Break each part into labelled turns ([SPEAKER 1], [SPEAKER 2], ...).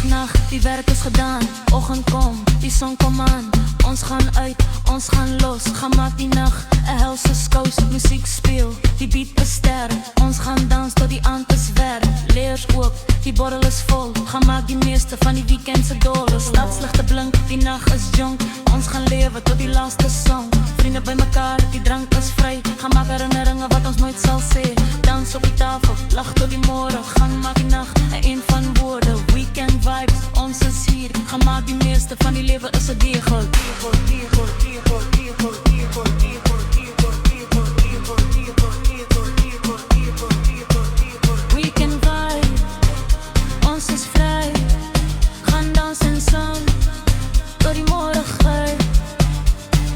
[SPEAKER 1] Middagnacht, die werk is gedaan. Oggend kom, die son kom aan. Ons gaan uit, ons gaan los. Gaan maak die nacht, 'n helse skous. Muziek speel, die beat is sterk. Ons gaan dans tot die aand is werk. Leers oop, die bottel is vol. Gaan maak die meeste van die weekendse dolle. Stadsligte blink, die nacht is jonk. Ons gaan lewe tot die laaste song. Vriende by mekaar, die drank is vry. Gaan maak herinneringe wat ons nooit sal sê. Dans op die tafel, lach tot die môre. Gaan maak die nacht, 'n een van woorde. Weekend vibes, ons is hier. Gaan maak die meeste van die lewe is 'n degel. Weekend vibe, ons is vry. Gaan dans en zon, tot die môre gry.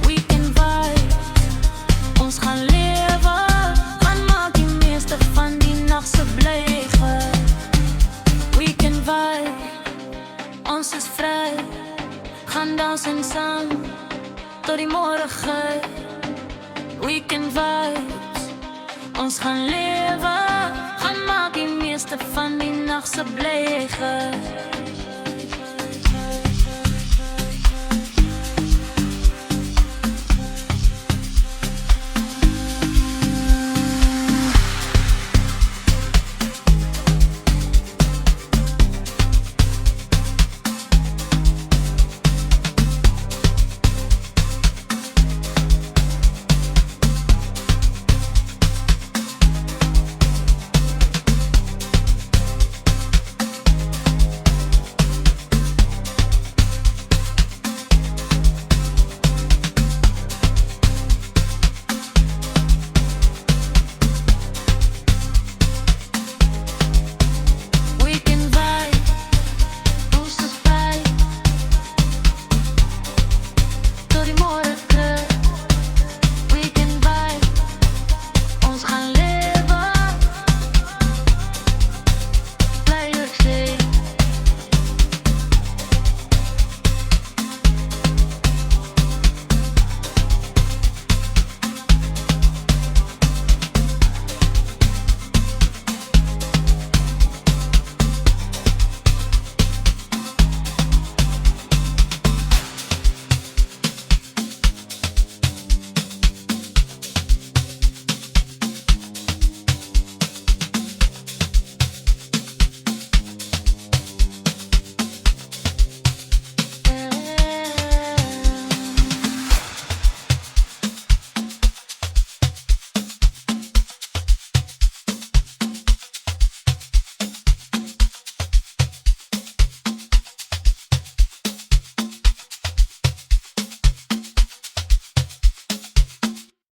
[SPEAKER 1] Weekend vibe, ons gaan lewe. Gaan maak die meeste van die nacht se blyge. Weekend vibe, ons is vry. Gaan dans en zon, tot die môre gry. Weekend vibes, ons gaan lewe. Gaan maak die meeste van die nacht se blyge.